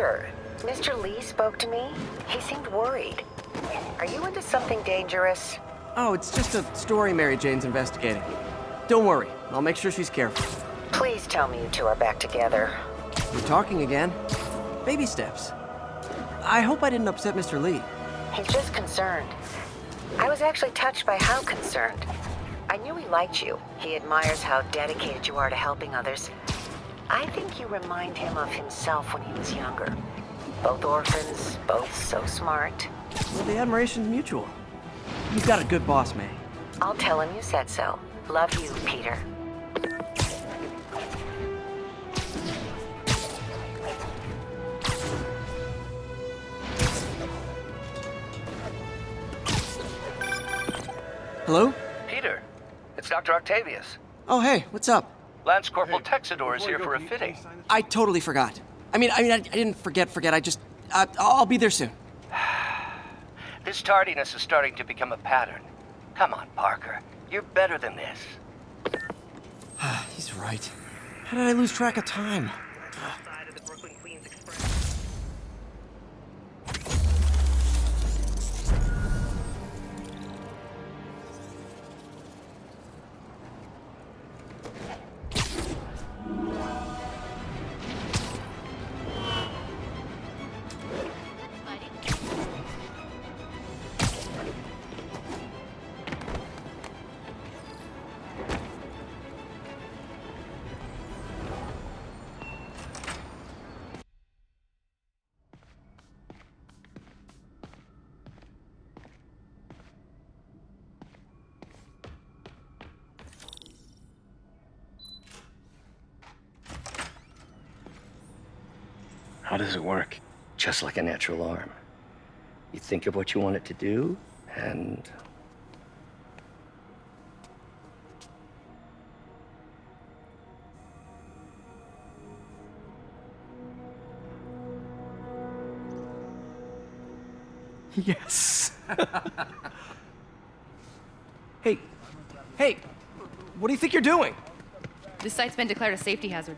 Peter, Mr. Lee spoke to me. He seemed worried. Are you into something dangerous? Oh, it's just a story Mary Jane's investigating. Don't worry, I'll make sure she's careful. Please tell me you two are back together. We're talking again. Baby steps. I hope I didn't upset Mr. Lee. He's just concerned. I was actually touched by how concerned. I knew he liked you. He admires how dedicated you are to helping others. I think you remind him of himself when he was younger. Both orphans, both so smart. Well, the admiration's mutual. You've got a good boss, May. I'll tell him you said so. Love you, Peter. Hello? Peter, it's Dr. Octavius. Oh, hey, what's up? Lance Corporal Texidor is here for a fitting. I totally forgot. I didn't forget. I'll be there soon. This tardiness is starting to become a pattern. Come on, Parker. You're better than this. He's right. How did I lose track of time? How does it work? Just like a natural arm. You think of what you want it to do, and... Yes. Hey, what do you think you're doing? This site's been declared a safety hazard.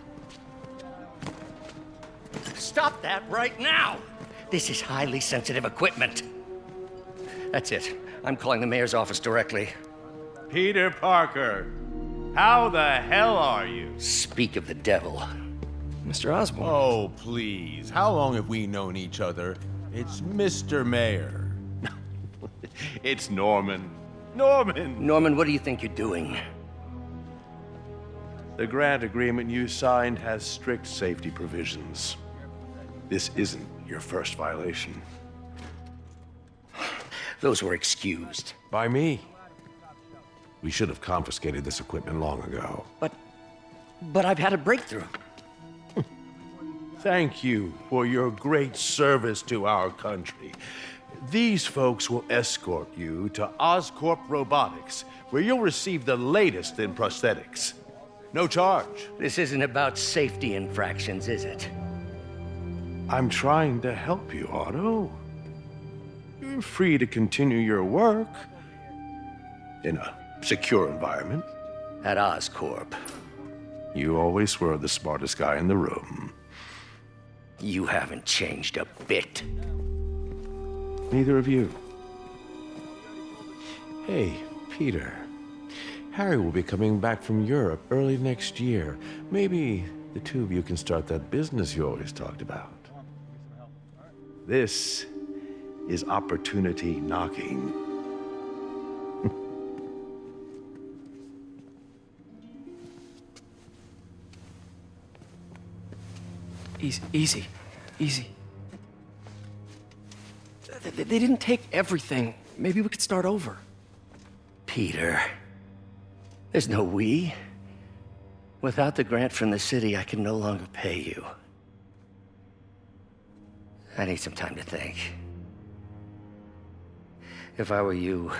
Stop that right now! This is highly sensitive equipment. That's it. I'm calling the mayor's office directly. Peter Parker, how the hell are you? Speak of the devil. Mr. Osborne. Oh, please. How long have we known each other? It's Mr. Mayor. It's Norman. Norman, what do you think you're doing? The grant agreement you signed has strict safety provisions. This isn't your first violation. Those were excused. By me. We should have confiscated this equipment long ago. But I've had a breakthrough. Thank you for your great service to our country. These folks will escort you to Oscorp Robotics, where you'll receive the latest in prosthetics. No charge. This isn't about safety infractions, is it? I'm trying to help you, Otto. You're free to continue your work in a secure environment. At Oscorp. You always were the smartest guy in the room. You haven't changed a bit. Neither of you. Hey, Peter. Harry will be coming back from Europe early next year. Maybe the two of you can start that business you always talked about. This is opportunity knocking. Easy. They didn't take everything. Maybe we could start over. Peter, there's no we. Without the grant from the city, I can no longer pay you. I need some time to think. If I were you,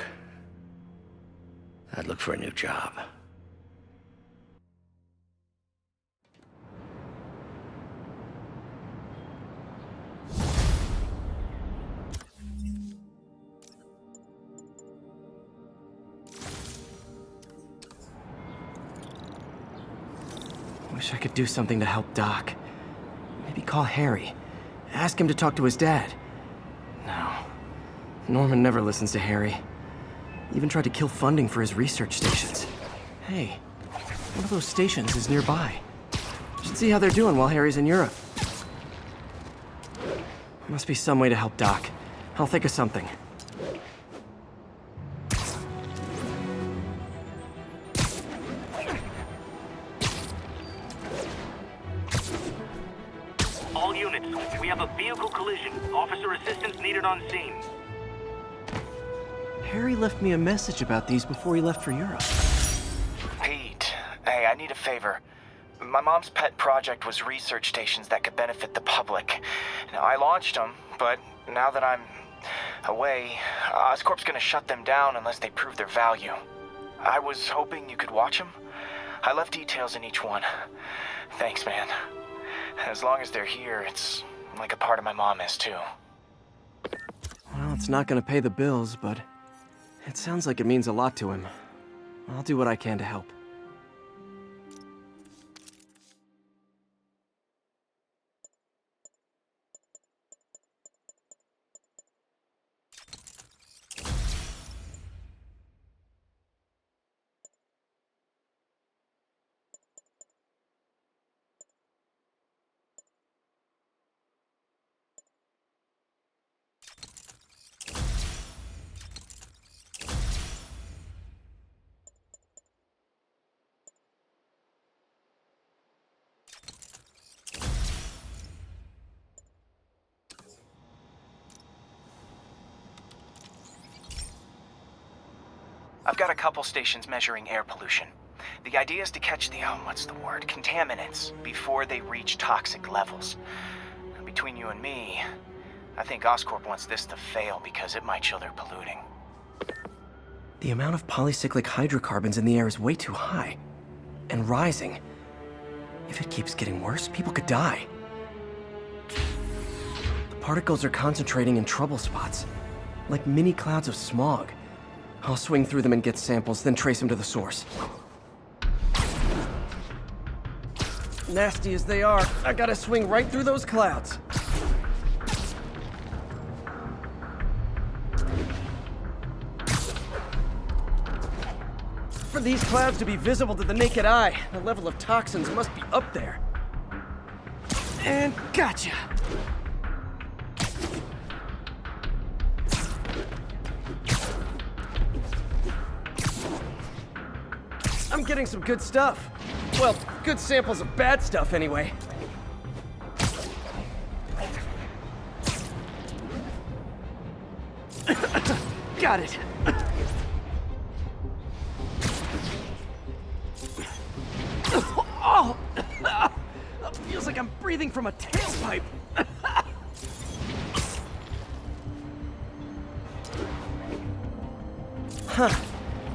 I'd look for a new job. Wish I could do something to help Doc. Maybe call Harry. Ask him to talk to his dad. No. Norman never listens to Harry. Even tried to kill funding for his research stations. Hey, one of those stations is nearby. Should see how they're doing while Harry's in Europe. Must be some way to help Doc. I'll think of something. All units, we have a vehicle collision. Officer assistance needed on scene. Harry left me a message about these before he left for Europe. Pete, hey, I need a favor. My mom's pet project was research stations that could benefit the public. Now, I launched them, but now that I'm away, Oscorp's gonna shut them down unless they prove their value. I was hoping you could watch them. I left details in each one. Thanks, man. As long as they're here, it's like a part of my mom is, too. Well, it's not gonna pay the bills, but it sounds like it means a lot to him. I'll do what I can to help. I've got a couple stations measuring air pollution. The idea is to catch the, contaminants before they reach toxic levels. Between you and me, I think Oscorp wants this to fail because it might show they're polluting. The amount of polycyclic hydrocarbons in the air is way too high. And rising. If it keeps getting worse, people could die. The particles are concentrating in trouble spots, like mini clouds of smog. I'll swing through them and get samples, then trace them to the source. Nasty as they are, I gotta swing right through those clouds. For these clouds to be visible to the naked eye, the level of toxins must be up there. And gotcha! I'm getting some good stuff. Well, good samples of bad stuff, anyway. Got it. Oh! Feels like I'm breathing from a tailpipe. Huh.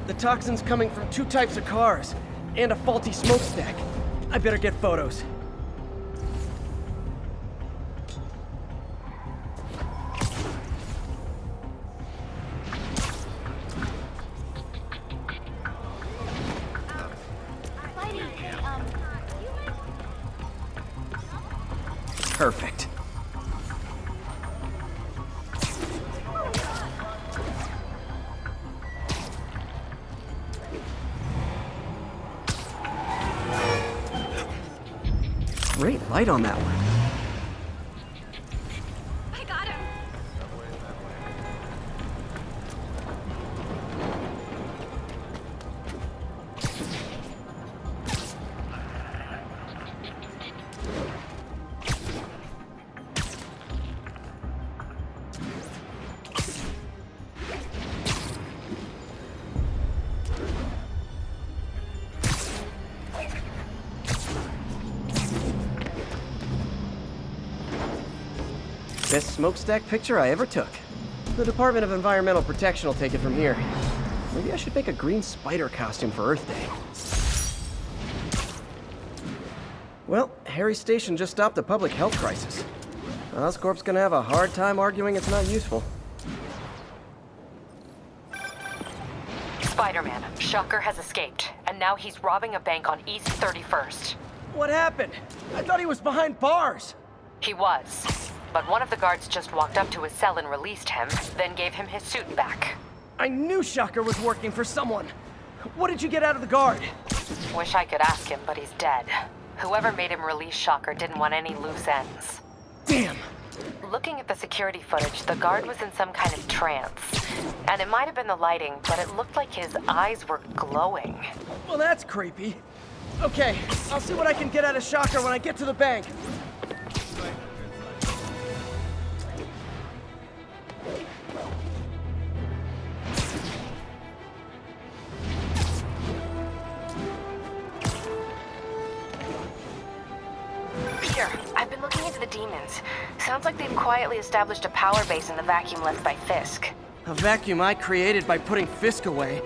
The toxin's coming from two types of cars, and a faulty smokestack. I better get photos. Perfect. Great light on that one. I got him. Best smokestack picture I ever took. The Department of Environmental Protection will take it from here. Maybe I should make a green spider costume for Earth Day. Well, Harry's station just stopped a public health crisis. Oscorp's gonna have a hard time arguing it's not useful. Spider-Man, Shocker has escaped, and now he's robbing a bank on East 31st. What happened? I thought he was behind bars. He was. but one of the guards just walked up to his cell and released him, then gave him his suit back. I knew Shocker was working for someone. What did you get out of the guard? Wish I could ask him, but he's dead. Whoever made him release Shocker didn't want any loose ends. Damn. Looking at the security footage, the guard was in some kind of trance. And it might have been the lighting, but it looked like his eyes were glowing. Well, that's creepy. Okay, I'll see what I can get out of Shocker when I get to the bank. Peter, I've been looking into the demons. Sounds like they've quietly established a power base in the vacuum left by Fisk. A vacuum I created by putting Fisk away.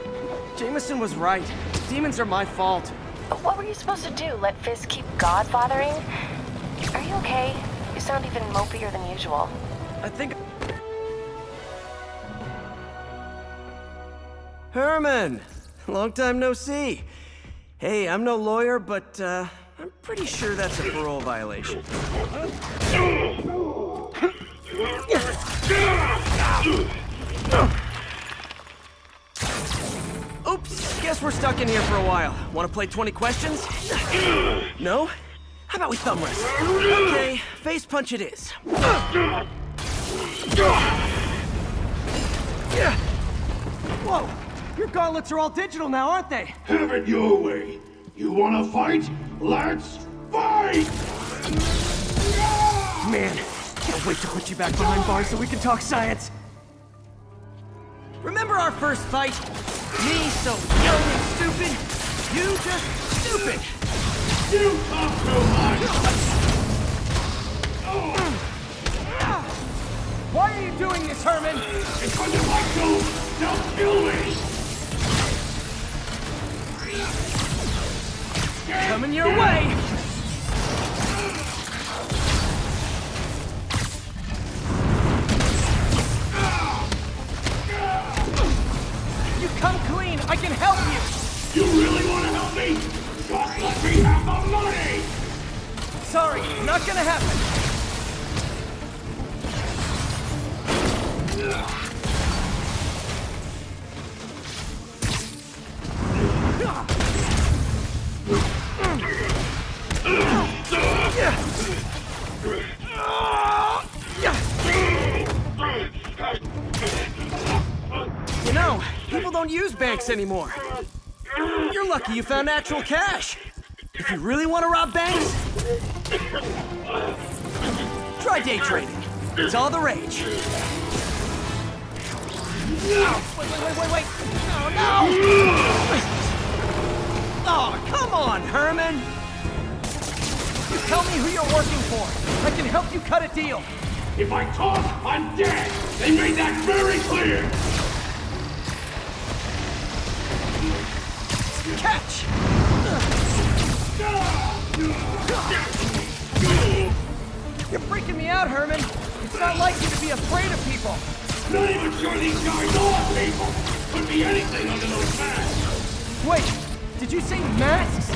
Jameson was right. Demons are my fault. But what were you supposed to do? Let Fisk keep godfathering? Are you okay? You sound even mopier than usual. I think... Herman! Long time no see. Hey, I'm no lawyer, but, I'm pretty sure that's a parole violation. Oops, guess we're stuck in here for a while. Want to play 20 questions? No? How about we thumb wrestle? Okay, face punch it is. Whoa! Your gauntlets are all digital now, aren't they? Have it your way. You wanna fight? Let's fight! Man, can't wait to put you back behind bars so we can talk science. Remember our first fight? Me so young and stupid, you just stupid. You talk too much! Why are you doing this, Herman? Because if I don't, they'll kill me! Coming your way! You come clean, I can help you! You really wanna help me? Just let me have the money! Sorry, not gonna happen. You know, people don't use banks anymore. You're lucky you found actual cash. If you really want to rob banks, try day trading. It's all the rage. Wait. No! Oh, come on, Herman. You tell me who you're working for. I can help you cut a deal. If I talk, I'm dead! They made that very clear! Catch! You're freaking me out, Herman. It's not like you to be afraid of people. Not even sure these guys are people! Could be anything under those masks! Wait, did you say masks?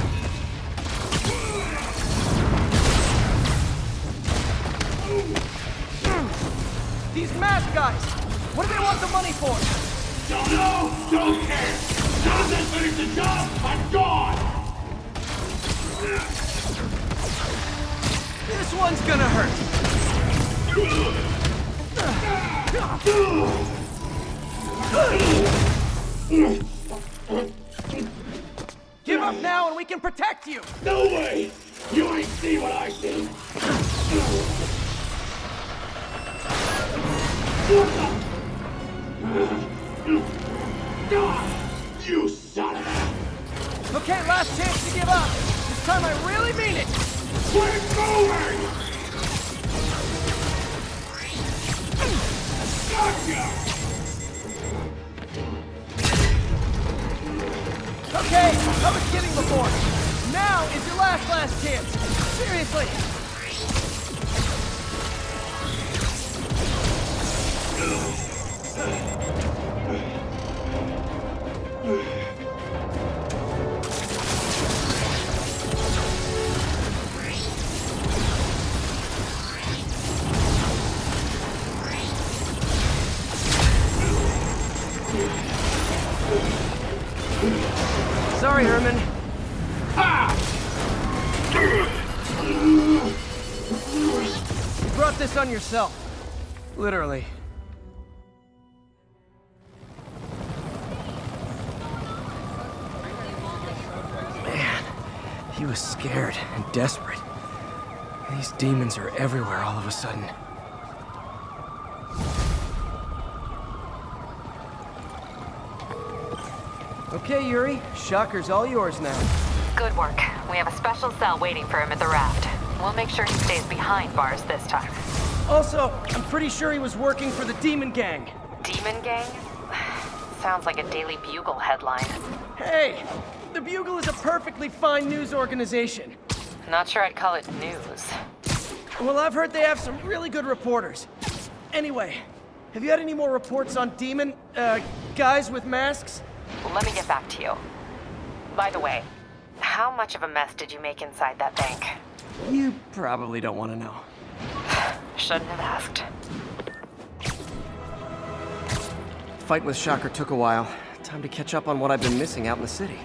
These mask guys, what do they want the money for? Don't know! Don't care! Now that finished the job, I'm gone! This one's gonna hurt. Give up now and we can protect you! No way! You ain't see what I see! You son of a... Okay, last chance to give up. This time I really mean it. Quit moving! Gotcha! Okay, I was kidding before. Now is your last chance. Seriously. Sorry, Herman. You brought this on yourself. Literally. Man, he was scared and desperate. These demons are everywhere all of a sudden. Okay, Yuri. Shocker's all yours now. Good work. We have a special cell waiting for him at the raft. We'll make sure he stays behind bars this time. Also, I'm pretty sure he was working for the Demon Gang. Demon Gang? Sounds like a Daily Bugle headline. Hey! The Bugle is a perfectly fine news organization. Not sure I'd call it news. Well, I've heard they have some really good reporters. Anyway, have you had any more reports on demon, guys with masks? Let me get back to you. By the way, how much of a mess did you make inside that bank? You probably don't want to know. Shouldn't have asked. Fight with Shocker took a while. Time to catch up on what I've been missing out in the city.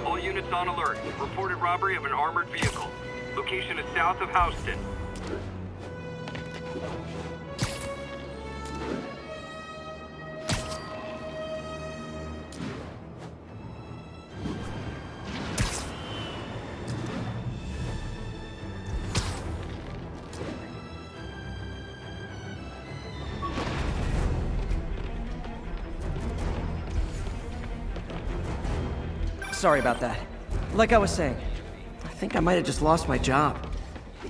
All units on alert. Reported robbery of an armored vehicle. Location is south of Houston. Sorry about that. Like I was saying, I think I might have just lost my job.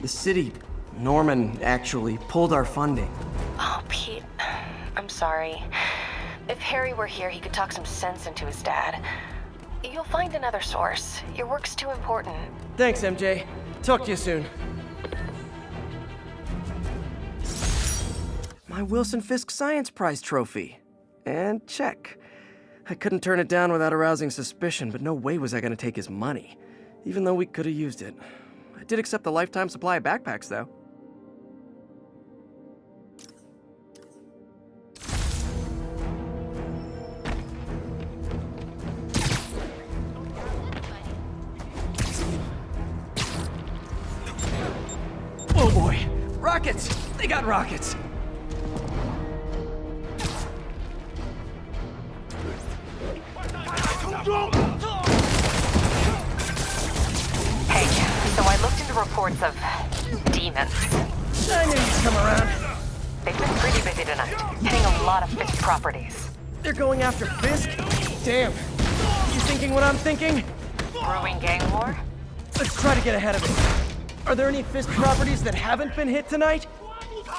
The city, Norman, actually pulled our funding. Oh, Pete. I'm sorry. If Harry were here, he could talk some sense into his dad. You'll find another source. Your work's too important. Thanks, MJ. Talk to you soon. My Wilson Fisk Science Prize trophy. And check. I couldn't turn it down without arousing suspicion, but no way was I gonna take his money. Even though we could have used it. I did accept the lifetime supply of backpacks, though. Oh boy! Rockets! They got rockets! Hey, so I looked into reports of demons. I knew you'd come around. They've been pretty busy tonight, hitting a lot of Fisk properties. They're going after Fisk? Damn. You thinking what I'm thinking? Brewing gang war? Let's try to get ahead of it. Are there any Fisk properties that haven't been hit tonight?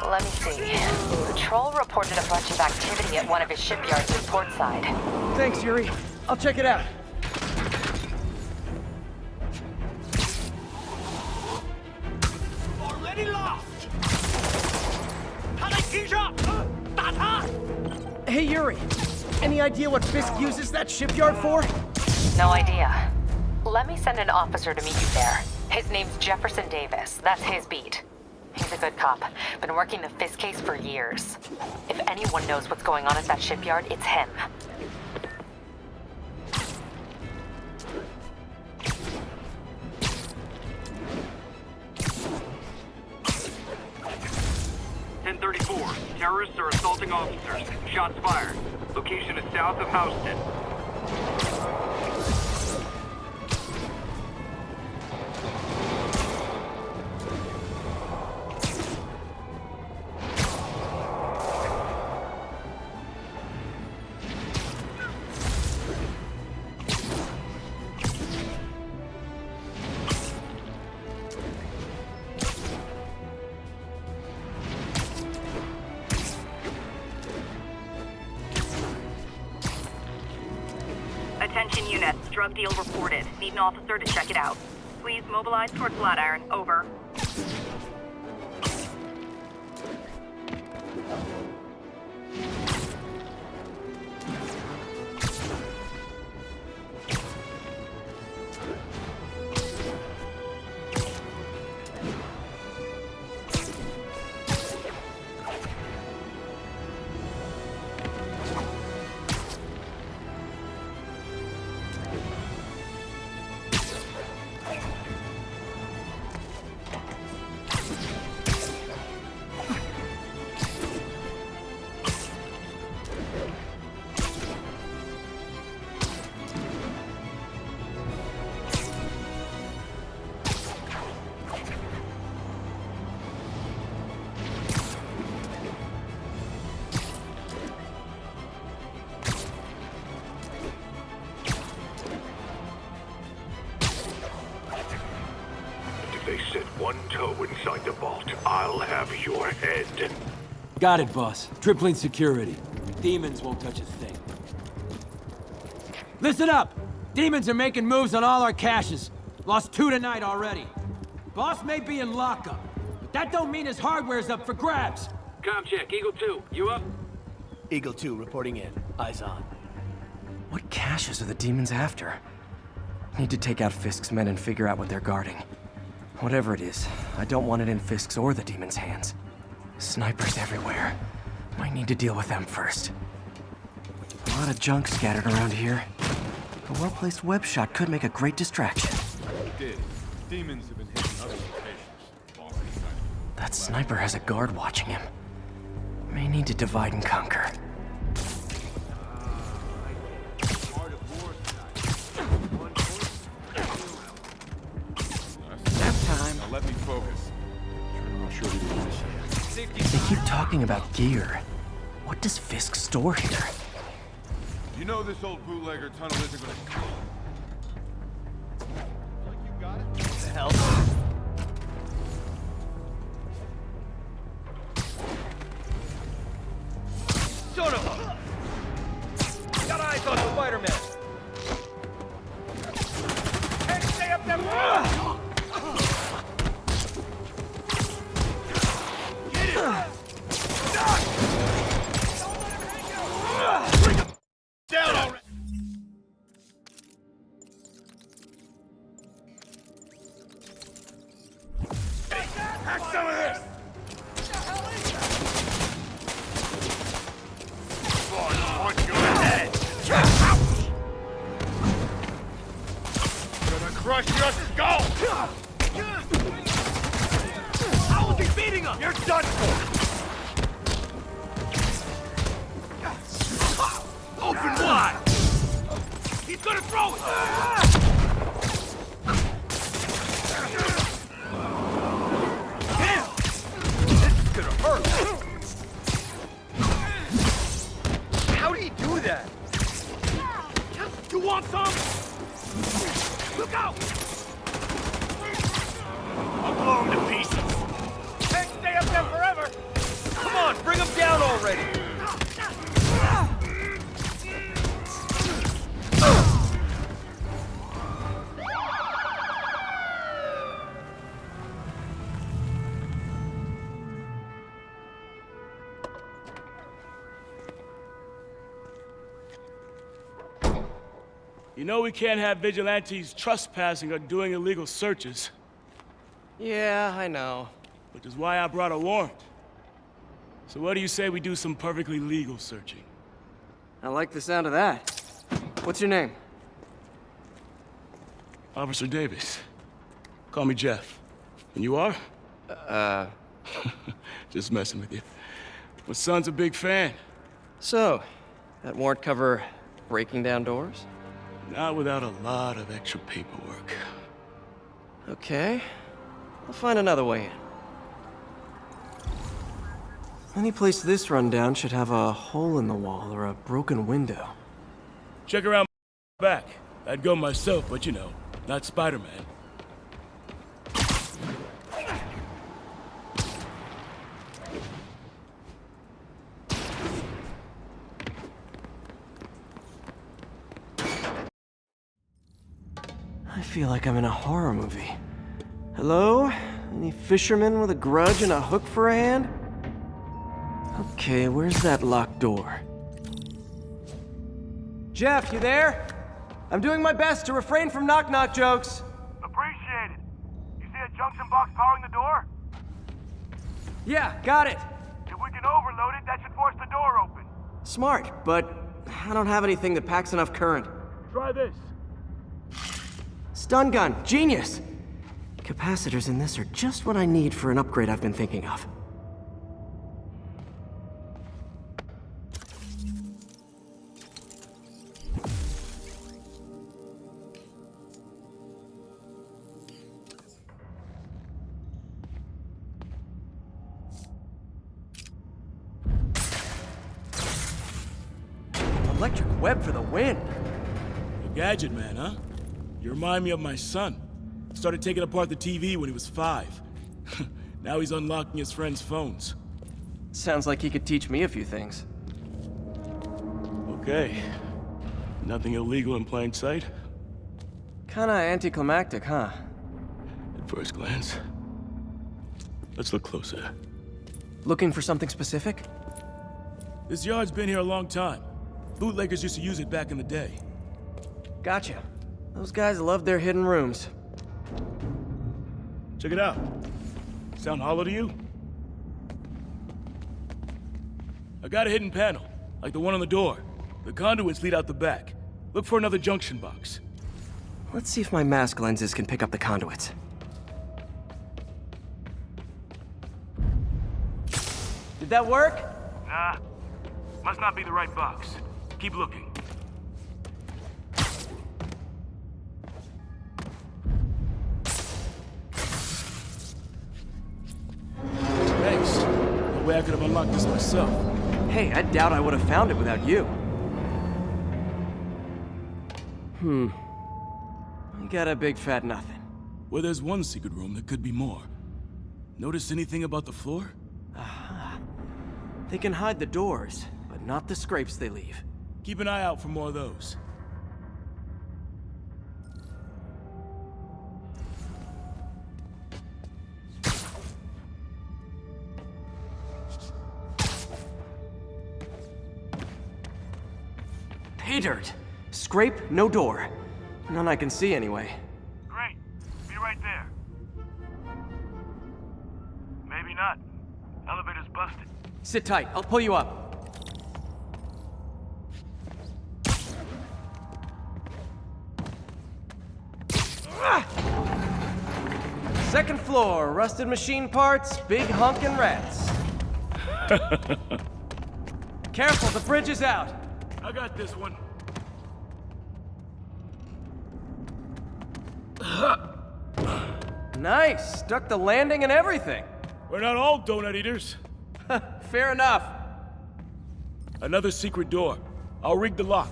Let me see. Patrol reported a bunch of activity at one of his shipyards in Portside. Thanks, Yuri. I'll check it out. Already lost! Hey, Yuri. Any idea what Fisk uses that shipyard for? No idea. Let me send an officer to meet you there. His name's Jefferson Davis. That's his beat. He's a good cop. Been working the Fisk case for years. If anyone knows what's going on at that shipyard, it's him. Terrorists are assaulting officers. Shots fired. Location is south of Houston. Attention units, drug deal reported. Need an officer to check it out. Please mobilize towards Flatiron. Over. one toe inside the vault, I'll have your head. Got it, boss. Tripling security. Demons won't touch a thing. Listen up! Demons are making moves on all our caches. Lost 2 tonight already. Boss may be in lockup, but that don't mean his hardware's up for grabs. Com check, Eagle 2, you up? Eagle 2 reporting in. Eyes on. What caches are the demons after? Need to take out Fisk's men and figure out what they're guarding. Whatever it is, I don't want it in Fisk's or the demons' hands. Snipers everywhere. Might need to deal with them first. A lot of junk scattered around here. A well-placed web shot could make a great distraction. Demons have been hitting other locations. That sniper has a guard watching him. May need to divide and conquer. Nap time. Now let me focus. I'm sure we do this. They keep talking about gear. What does Fisk store here? You know this old bootlegger tunnel isn't gonna come. Like you got it? What the hell? Son of a... Got eyes on Spider-Man! Hey, stay up there! Get it! Bring him down already! Have some of this! Crush your skull! How is he beating him? You're done for! Open wide! He's gonna throw it! Damn! This is gonna hurt! How do you do that? You want some? Look out! I'll blow him to pieces! Can't stay up there forever! Come on, bring him down already! You know we can't have vigilantes trespassing or doing illegal searches. Yeah, I know. Which is why I brought a warrant. So what do you say we do some perfectly legal searching? I like the sound of that. What's your name? Officer Davis. Call me Jeff. And you are? Just messing with you. My son's a big fan. So, that warrant cover breaking down doors? Not without a lot of extra paperwork. Okay. I'll find another way in. Any place this rundown should have a hole in the wall or a broken window. Check around back. I'd go myself, but you know, not Spider-Man. I feel like I'm in a horror movie. Hello? Any fisherman with a grudge and a hook for a hand? Okay, where's that locked door? Jeff, you there? I'm doing my best to refrain from knock-knock jokes. Appreciate it. You see a junction box powering the door? Yeah, got it. If we can overload it, that should force the door open. Smart, but I don't have anything that packs enough current. Try this. Stun gun, genius! Capacitors in this are just what I need for an upgrade I've been thinking of. Electric web for the win! A gadget man, huh? You remind me of my son. Started taking apart the TV when he was 5. Now he's unlocking his friends' phones. Sounds like he could teach me a few things. Okay. Nothing illegal in plain sight? Kinda anticlimactic, huh? At first glance. Let's look closer. Looking for something specific? This yard's been here a long time. Bootleggers used to use it back in the day. Gotcha. Those guys love their hidden rooms. Check it out. Sound hollow to you? I got a hidden panel, like the one on the door. The conduits lead out the back. Look for another junction box. Let's see if my mask lenses can pick up the conduits. Did that work? Nah. Must not be the right box. Keep looking. Thanks. No way I could have unlocked this myself. Hey, I doubt I would have found it without you. You got a big fat nothing. Well, there's one secret room that could be more. Notice anything about the floor? Aha. They can hide the doors, but not the scrapes they leave. Keep an eye out for more of those. Pay dirt. Scrape, no door. None I can see anyway. Great. Be right there. Maybe not. Elevator's busted. Sit tight, I'll pull you up. Second floor, rusted machine parts, big honkin' rats. Careful, the bridge is out. I got this one. Nice, stuck the landing and everything. We're not all donut eaters. Fair enough. Another secret door. I'll rig the lock.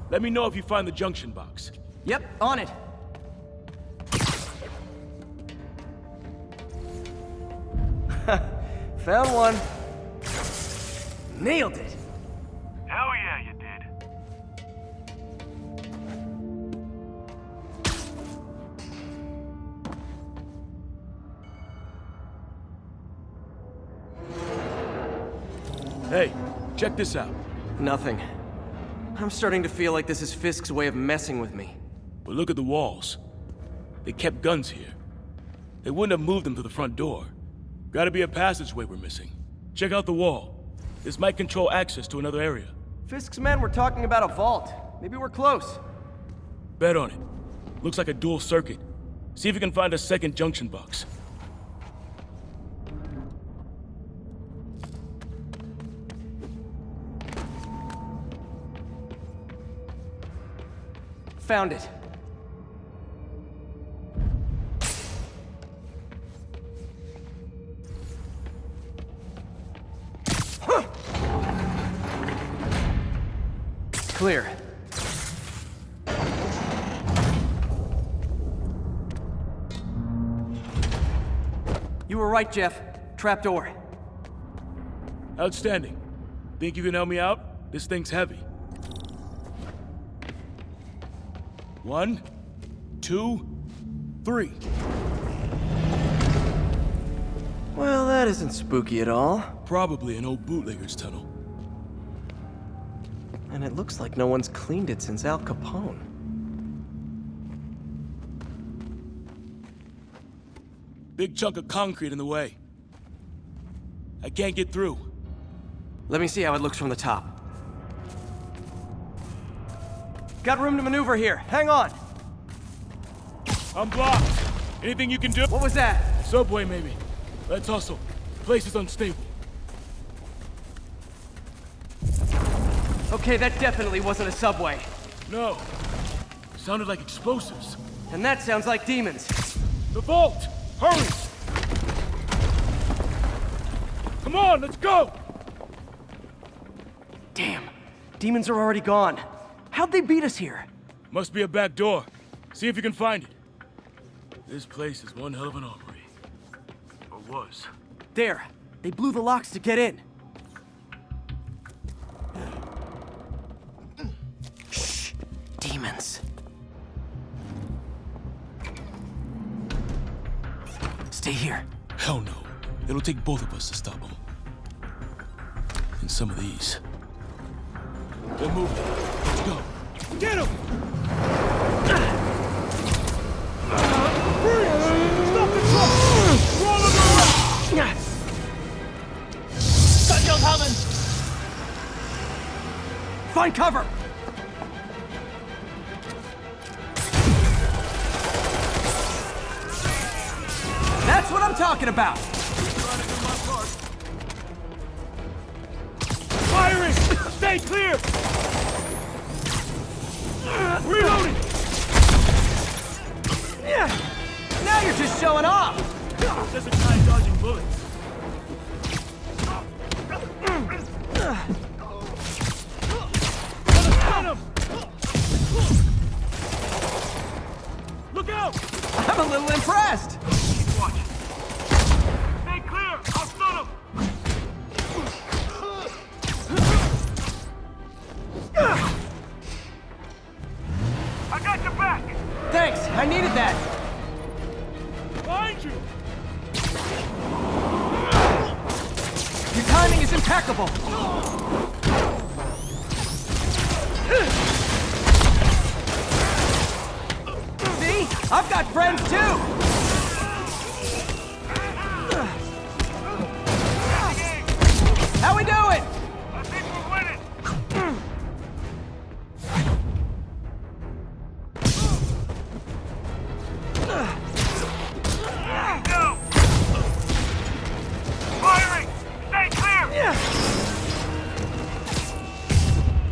Let me know if you find the junction box. Yep, on it. Found one. Nailed it. Hell yeah, you did. Hey, check this out. Nothing. I'm starting to feel like this is Fisk's way of messing with me. But look at the walls. They kept guns here. They wouldn't have moved them to the front door. Gotta be a passageway we're missing. Check out the wall. This might control access to another area. Fisk's men were talking about a vault. Maybe we're close. Bet on it. Looks like a dual circuit. See if you can find a second junction box. Found it. Clear. You were right, Jeff. Trapdoor. Outstanding. Think you can help me out? This thing's heavy. 1, 2, 3. Well, that isn't spooky at all. Probably an old bootlegger's tunnel. And it looks like no one's cleaned it since Al Capone. Big chunk of concrete in the way. I can't get through. Let me see how it looks from the top. Got room to maneuver here. Hang on. I'm blocked. Anything you can do? What was that? Subway, maybe. Let's hustle. The place is unstable. Okay, that definitely wasn't a subway. No. Sounded like explosives. And that sounds like demons. The vault! Hurry! Come on, let's go! Damn. Demons are already gone. How'd they beat us here? Must be a back door. See if you can find it. This place is one hell of an armory. was. There. They blew the locks to get in. Shh. Demons. Stay here. Hell no. It'll take both of us to stop them. And some of these. They're moving. Let's go. Get him! Stop the truck! Roll him around! Gunshot coming! Find cover! That's what I'm talking about! Firing! Stay clear! Reloading! Now you're just showing off! Just a guy dodging bullets. Look out! I'm a little impressed! Keep watching. Stay clear! I'll stun him! I got your back! Thanks, I needed that! Behind you! Your timing is impeccable! See? I've got friends too! How we doing? I think we're winning! Go! Firing! Stay clear!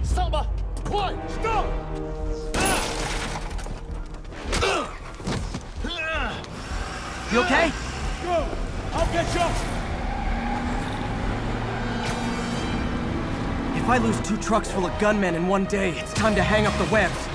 Stop! Quiet! Stop! You okay? Go! I'll catch up! If I lose 2 trucks full of gunmen in one day, it's time to hang up the webs.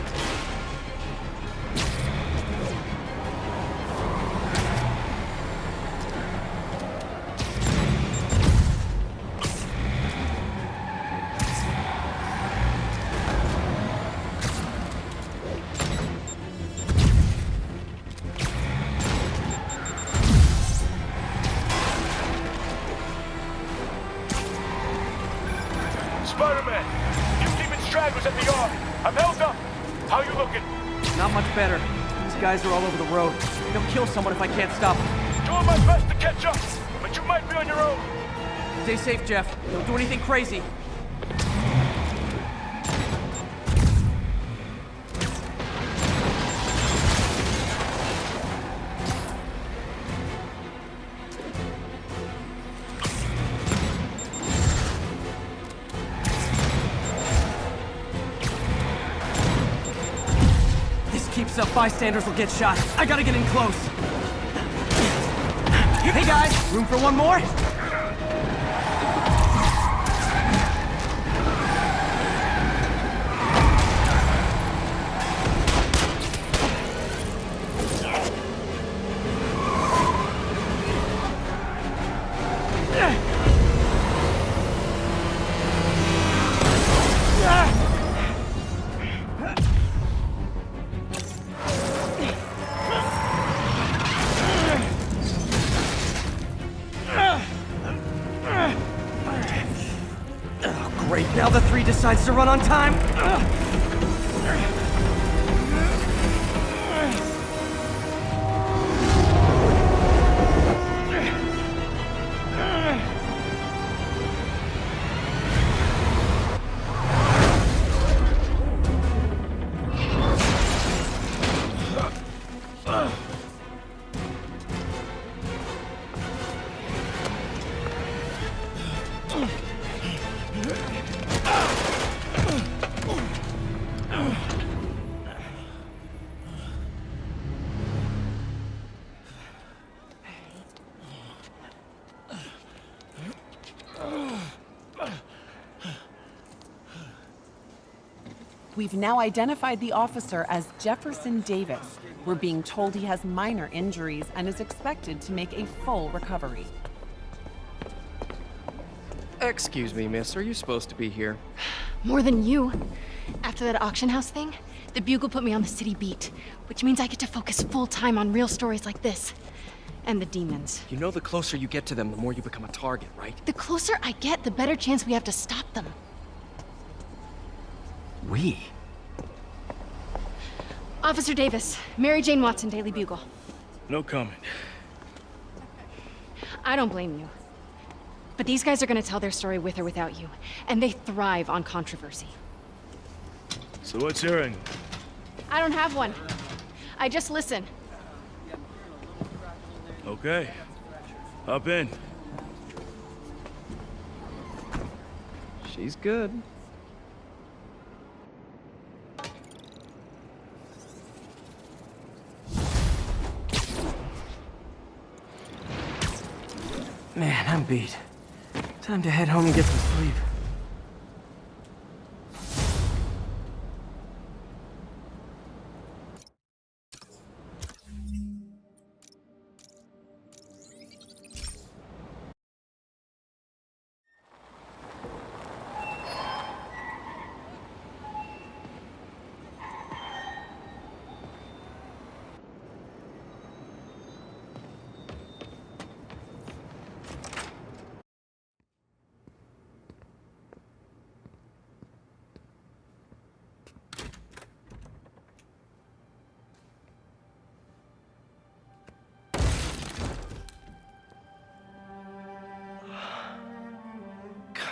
Spider-Man! You demon stragglers at the yard! I'm held up! How you looking? Not much better. These guys are all over the road. They'll kill someone if I can't stop them. Doing my best to catch up, but you might be on your own. Stay safe, Jeff. Don't do anything crazy. Keeps up, bystanders will get shot. I gotta get in close. Hey guys, room for one more? Great, now the 3 decides to run on time. We've now identified the officer as Jefferson Davis. We're being told he has minor injuries and is expected to make a full recovery. Excuse me, miss. Are you supposed to be here? More than you. After that auction house thing, the Bugle put me on the city beat, which means I get to focus full time on real stories like this. And the demons. You know the closer you get to them, the more you become a target, right? The closer I get, the better chance we have to stop them. We? Officer Davis, Mary Jane Watson, Daily Bugle. No comment. I don't blame you. But these guys are gonna tell their story with or without you, and they thrive on controversy. So what's your angle? I don't have one. I just listen. Okay. Hop in. She's good. Man, I'm beat. Time to head home and get some sleep.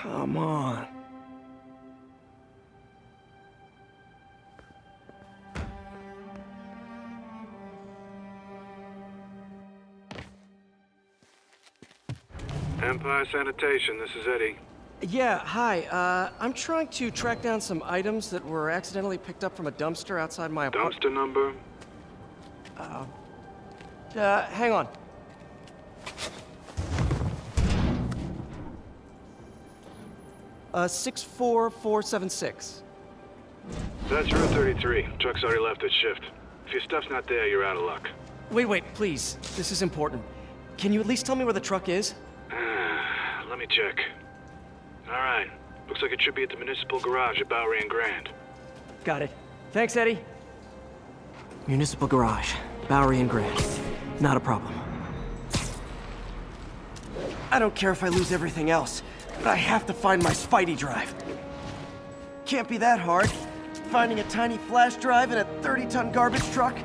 Come on. Empire Sanitation, this is Eddie. Yeah, hi. I'm trying to track down some items that were accidentally picked up from a dumpster outside my apartment. Dumpster number? Hang on. Uh, 64476. That's Route 33. Truck's already left its shift. If your stuff's not there, you're out of luck. Wait, please. This is important. Can you at least tell me where the truck is? Let me check. Alright. Looks like it should be at the municipal garage at Bowery and Grand. Got it. Thanks, Eddie. Municipal garage, Bowery and Grand. Not a problem. I don't care if I lose everything else, but I have to find my Spidey drive. Can't be that hard. Finding a tiny flash drive in a 30-ton garbage truck.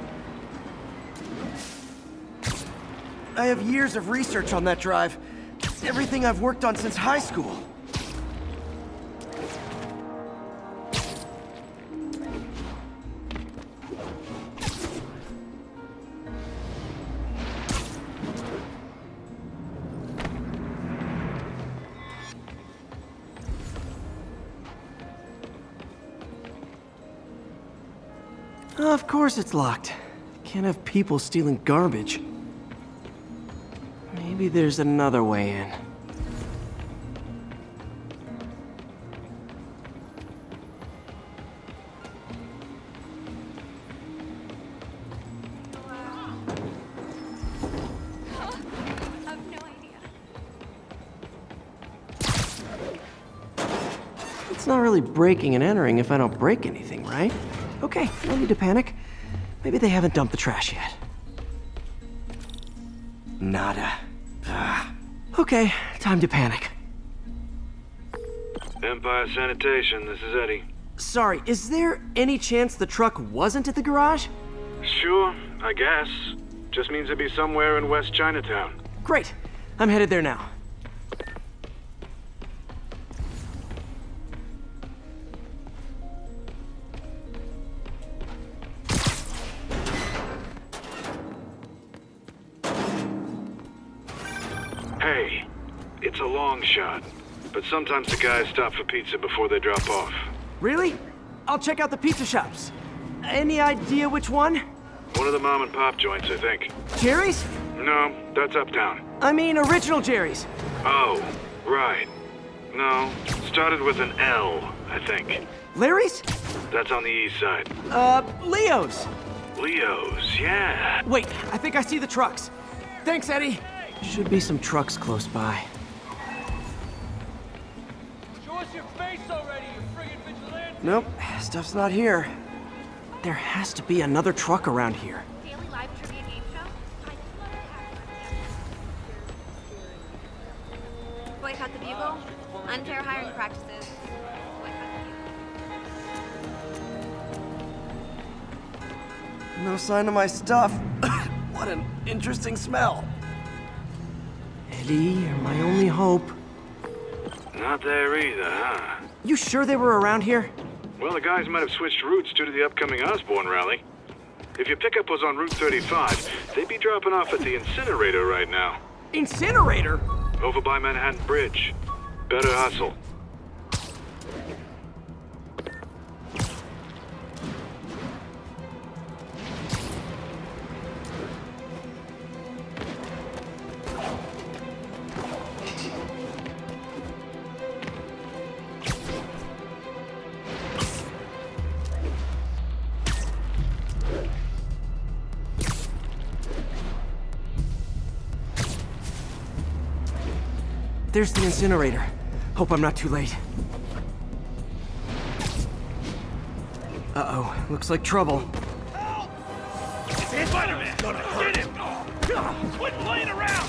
I have years of research on that drive. Everything I've worked on since high school. Of course it's locked. Can't have people stealing garbage. Maybe there's another way in. It's not really breaking and entering if I don't break anything, right? Okay, no need to panic. Maybe they haven't dumped the trash yet. Nada. Okay, time to panic. Empire Sanitation, this is Eddie. Sorry, is there any chance the truck wasn't at the garage? Sure, I guess. Just means it'd be somewhere in West Chinatown. Great. I'm headed there now. Hey, it's a long shot, but sometimes the guys stop for pizza before they drop off. Really? I'll check out the pizza shops. Any idea which one? One of the mom and pop joints, I think. Jerry's? No, that's uptown. I mean original Jerry's. Oh, right. No, started with an L, I think. Larry's? That's on the east side. Leo's! Leo's, yeah. Wait, I think I see the trucks. Thanks, Eddie. Should be some trucks close by. Show us your face already, you friggin' vigilante! Nope, stuff's not here. There has to be another truck around here. Daily live trivia game show? Boycott the Bugle. Unfair hiring practices. No sign of my stuff. What an interesting smell. Eddie, you're my only hope. Not there either, huh? You sure they were around here? Well, the guys might have switched routes due to the upcoming Osborne rally. If your pickup was on Route 35, they'd be dropping off at the incinerator right now. Incinerator? Over by Manhattan Bridge. Better hustle. There's the incinerator. Hope I'm not too late. Uh-oh, looks like trouble. It's Spider-Man! Get him! Quit playing around!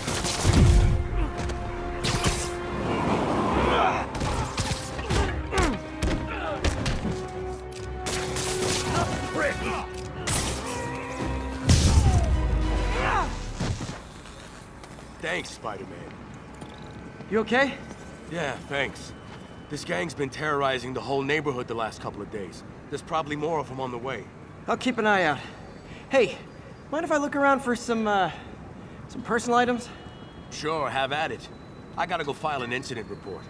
Thanks, Spider-Man. You okay? Yeah, thanks. This gang's been terrorizing the whole neighborhood the last couple of days. There's probably more of them on the way. I'll keep an eye out. Hey, mind if I look around for some personal items? Sure, have at it. I gotta go file an incident report.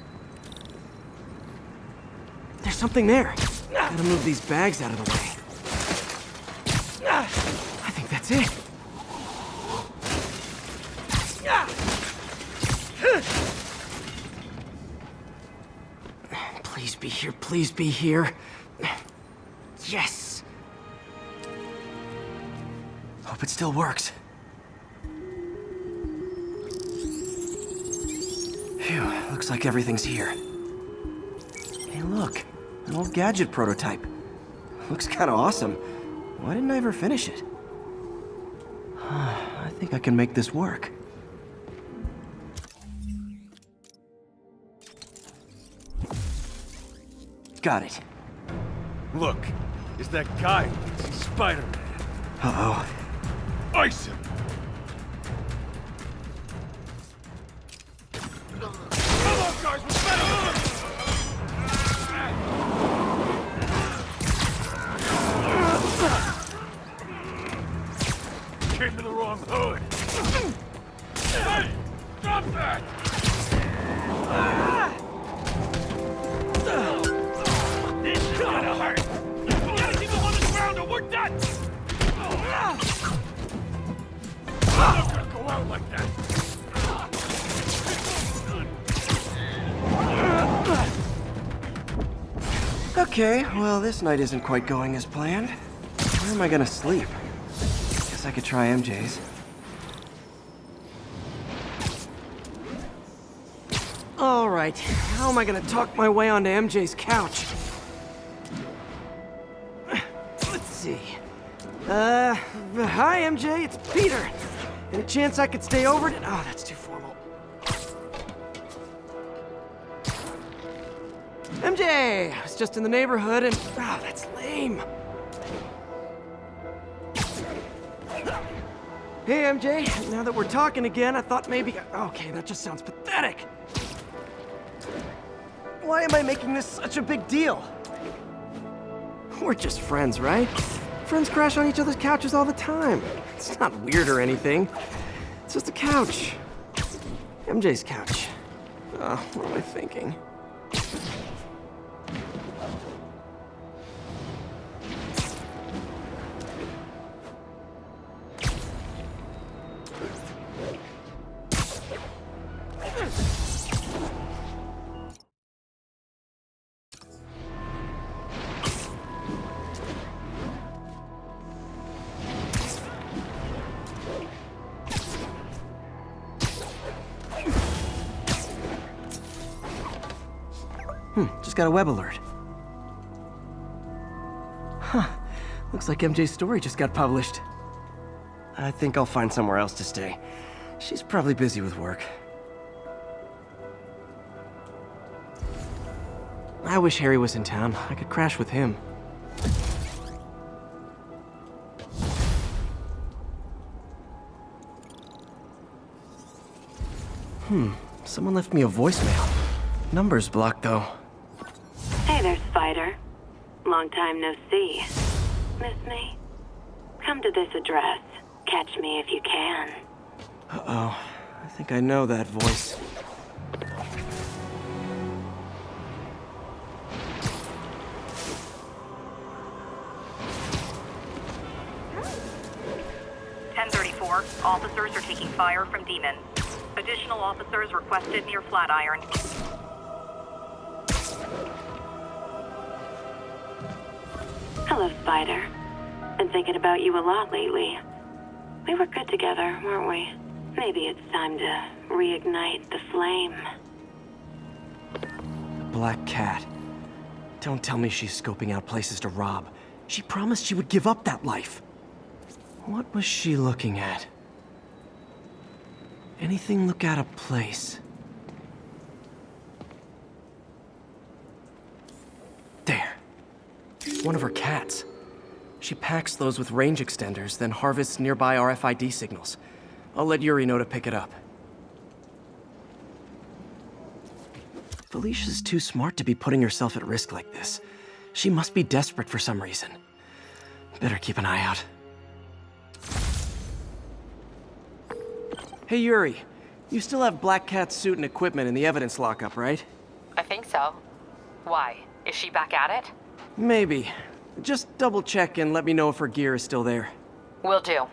There's something there. Gotta move these bags out of the way. I think that's it. Please be here, please be here. Yes! Hope it still works. Phew, looks like everything's here. Hey look, an old gadget prototype. Looks kinda awesome. Why didn't I ever finish it? I think I can make this work. Got it. Look, it's that guy who thinks he's Spider-Man. Uh-oh. Ice him! Come on, guys, we're better! Came to the wrong hood. Hey! Drop that! This gotta hurt! We gotta keep him on the ground or we're done! I'm not gonna go out like that! Okay, well, this night isn't quite going as planned. Where am I gonna sleep? Guess I could try MJ's. All right, how am I gonna talk my way onto MJ's couch? Let's see. Hi, MJ, it's Peter. Any chance I could stay over? Oh, that's too formal. MJ, I was just in the neighborhood and... Oh, that's lame. Hey, MJ, now that we're talking again, I thought maybe... Okay, that just sounds pathetic. Why am I making this such a big deal? We're just friends, right? Friends crash on each other's couches all the time. It's not weird or anything. It's just a couch. MJ's couch. Oh, what am I thinking? Just got a web alert. Huh. Looks like MJ's story just got published. I think I'll find somewhere else to stay. She's probably busy with work. I wish Harry was in town. I could crash with him. Someone left me a voicemail. Number's blocked, though. Hey there, Spider. Long time no see. Miss me? Come to this address. Catch me if you can. Uh-oh. I think I know that voice. Officers are taking fire from demons. Additional officers requested near Flatiron. Hello, Spider. Been thinking about you a lot lately. We were good together, weren't we? Maybe it's time to reignite the flame. Black Cat. Don't tell me she's scoping out places to rob. She promised she would give up that life. What was she looking at? Anything look out of place? There. One of her cats. She packs those with range extenders, then harvests nearby RFID signals. I'll let Yuri know to pick it up. Felicia's too smart to be putting herself at risk like this. She must be desperate for some reason. Better keep an eye out. Hey, Yuri. You still have Black Cat's suit and equipment in the evidence lockup, right? I think so. Why? Is she back at it? Maybe. Just double check and let me know if her gear is still there. Will do.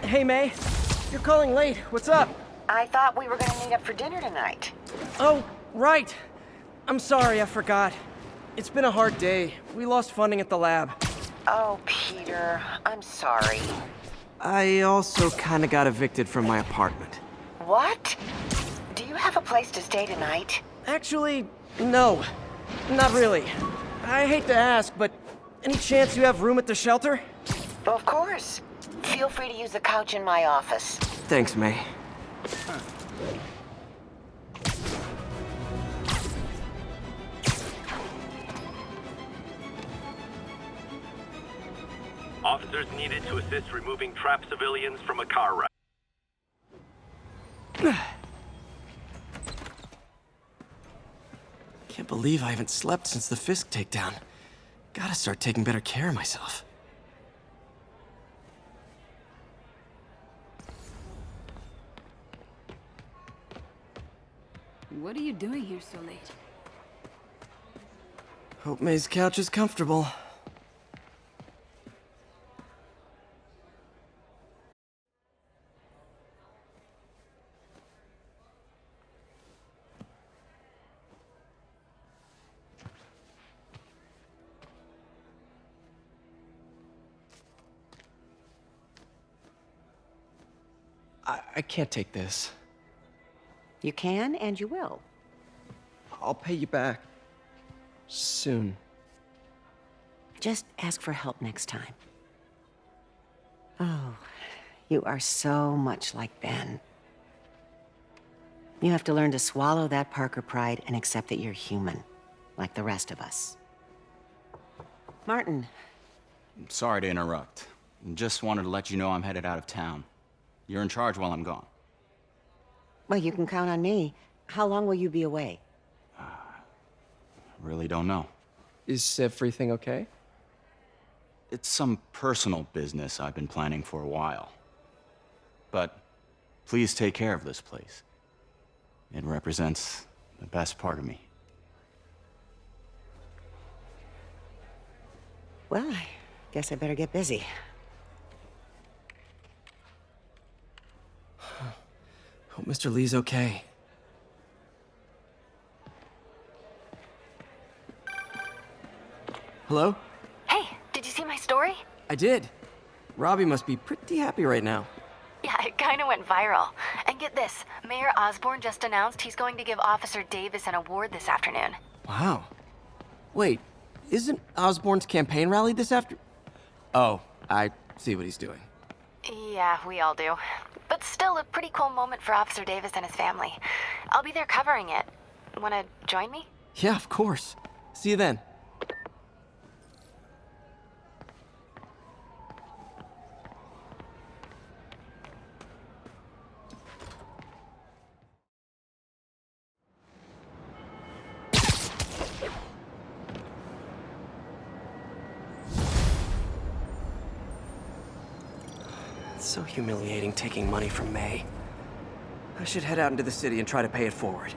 Hey, May. You're calling late. What's up? I thought we were gonna meet up for dinner tonight. Oh, right. I'm sorry, I forgot. It's been a hard day. We lost funding at the lab. Oh, Peter, I'm sorry. I also kinda got evicted from my apartment. What? Do you have a place to stay tonight? Actually, no. Not really. I hate to ask, but any chance you have room at the shelter? Of course. Feel free to use the couch in my office. Thanks, May. Officers needed to assist removing trapped civilians from a car wreck. Can't believe I haven't slept since the Fisk takedown. Gotta start taking better care of myself. What are you doing here so late? Hope May's couch is comfortable. I can't take this. You can and you will. I'll pay you back. Soon. Just ask for help next time. Oh, you are so much like Ben. You have to learn to swallow that Parker pride and accept that you're human, like the rest of us. Martin. Sorry to interrupt. Just wanted to let you know I'm headed out of town. You're in charge while I'm gone. Well, you can count on me. How long will you be away? Really don't know. Is everything okay? It's some personal business I've been planning for a while. But please take care of this place. It represents the best part of me. Well, I guess I better get busy. Hope Mr. Lee's okay. Hello? Hey, did you see my story? I did. Robbie must be pretty happy right now. Yeah, it kind of went viral. And get this, Mayor Osborne just announced he's going to give Officer Davis an award this afternoon. Wow. Wait, isn't Osborne's campaign rally this after... Oh, I see what he's doing. Yeah, we all do. But still a pretty cool moment for Officer Davis and his family. I'll be there covering it. Wanna join me? Yeah, of course. See you then. It's so humiliating taking money from May. I should head out into the city and try to pay it forward.